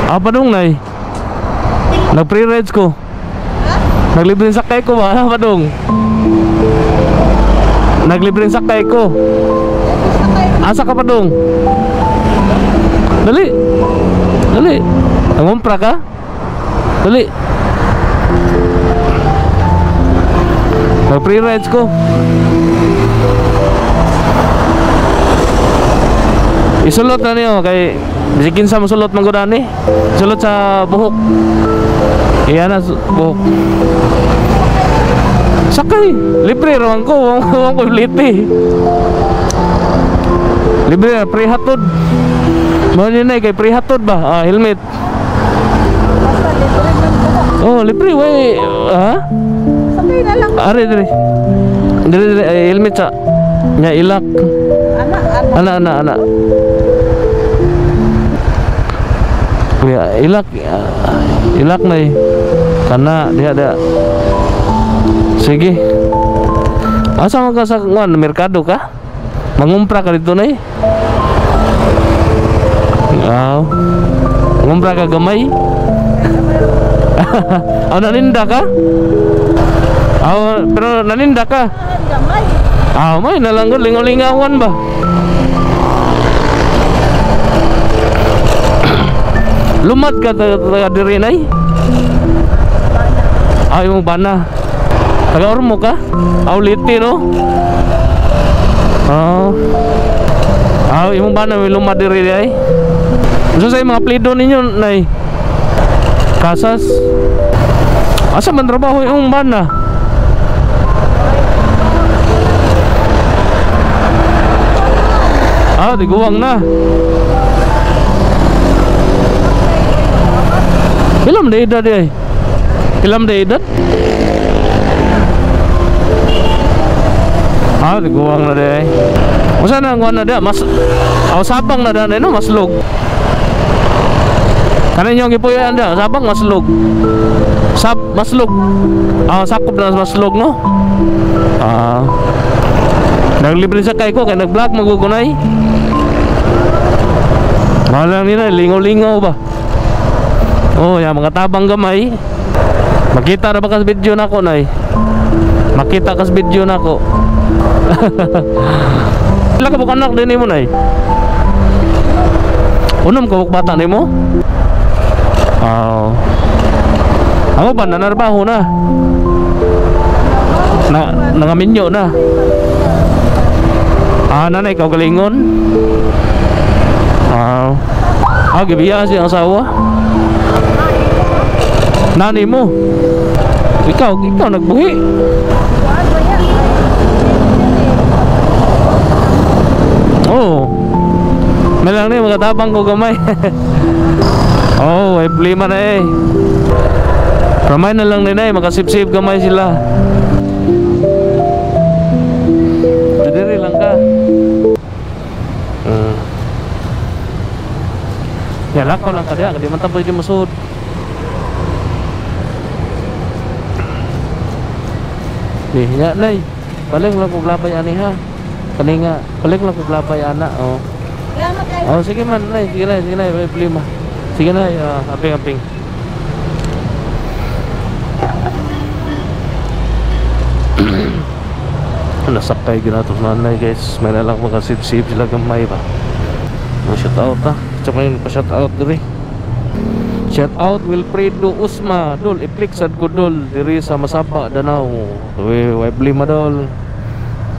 Apa dong nay? Nag-pre-rides ko. Naglibreng sakay ko ba? Apa dong? Naglibreng sakay ko. Asa ka pa dong? Dali. Dali. Nangumpra ka? Dali. Nag-pre-rides ko. Isulot na niyo kay bisikin sa masulot manggodani. Sulot sa buhok. Iyan na buhok. Sakay. Libre rawan ko. Huwag ko liti. Libre. Pre-hatod. Mga nyo na kay pre-hatod ba? Helmet. Oh, libre. Wey. Ha? Sakay na lang. Ari, diri. Diri. Helmet sa. Nya ilak. Anak. Kuya, ilak na eh. Karena dia ada. Sige. Asa mo ka sa merkado ka? Mangumpra ka dito na eh. Ngumpra ka gamay. Naninda ka? Pero naninda ka? Gamay. May nalanggol, lingaw-lingawan ba? Lumat ka taga diri nay? Yung bana. Taga Ormo ka? Liti no? Yung bana may lumat diri ay. Gusto sa mga plido ninyo nay? Kasas. Asa man trabaho yung bana? Diguwang na. Ilam na edad eh. Ilam na edad? Diguwang na deh. Masa na ang na deh? Mas sabang na deh no maslog. Kanin yung ipuyan deh, sabang maslog. Maslog. Sakop na maslog no. Naglibre sa kay ko kay nag-vlog magugunay. Malang nila lingaw-lingaw ba? Yan mga tabang gamay. Makita na ba kas video nako nay? Makita kas video nako. Ila ka buk anak din mo nay? Unom ka buk bata nimo? Ako ba nanarbaho na? Nangaminyo na. Nanay ikaw galingon. Gibiya siya ang asawa. Nanay mo. Ikaw nagbuhi. May lang na magatabang ko gamay. May problema na eh. Ramay na lang nila makasip-sip gamay sila. Diri lang ka. Lakaw lang ka diya, di man tapos yung masud. Ya nay, balik lang kog labay ani ha. Kaninga, balik lang kog labay ana. Sige man nay, sige nay, may problema. Sige nay, aping. Nasakay ginatos nanay guys. May nalang mga sip-sip sila gamay ba. Shout out Tsaka yun pa shout out diri. Shout out Wilfredo Usma dol i-click sad ko dol diri sa Masaba Danau. Way blima dol.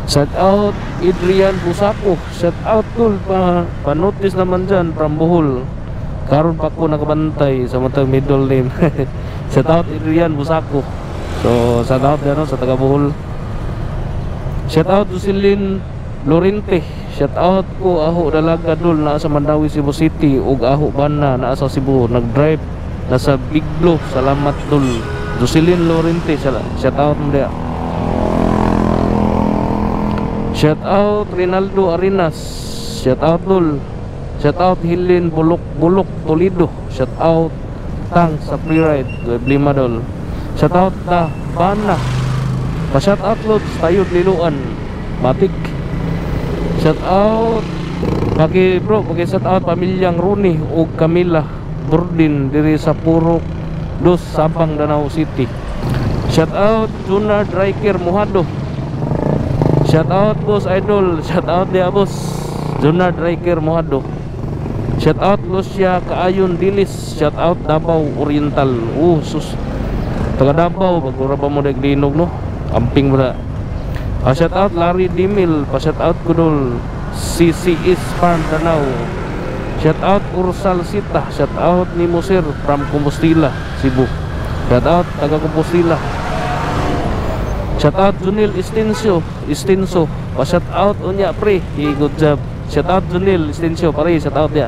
Shout out Adrian Busako. Shout out dol pa notice naman dyan from Bohol. Karon pa ko nakabantay sa matag middle name. Shout out Adrian Busako. So shout out dyan sa taga Bohol. Shout out to Silin Lorente. Shout out ko aho dalaga dol na sa Mandawi Cebu City ug aho bana na sa Cebu nag-drive na sa Big Blue. Salamat dol. Jocelyn Lorente. Shout out mo dia. Shout out Rinaldo Arenas. Shout out dol. Shout out Helen Bulok Toledo. Shout out Tang sa Freeride Blima dol. Shout out ta bana. Pa-shout out load tayo liluan Batik. Shout out pagi shout out pamilyang Rooney ug Camila Burdin diri sa Purok Dos, Sabang, Danau City. Shout out Juna Driker Mohado. Shout out Boss Idol. Shout out dia Boss Juna Driker Mohado. Shout out Lucia Kaayon Dilis. Shout out Davao Oriental. Sus, taga Davao, bagura pa mo naglinog no, amping mo na. Shout out Larry Dimil. Pa-shout out Kudol CCS Farm Danau. Shout out Ursal Sita. Shout out ni Musir from Compostela, Cebu. Shout out taga Compostela. Shout out Junil Istinso. Pa-shout out unya pre. Good job. Shout out Junil Istinso pare, shout out ya.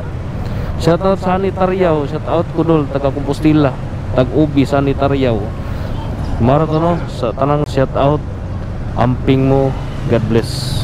Shout out Sanitariaw. Shout out Kudol taga Compostela, tag-ubi Sanitariaw. Maraton no sa tanang shout out, amping mo, God bless.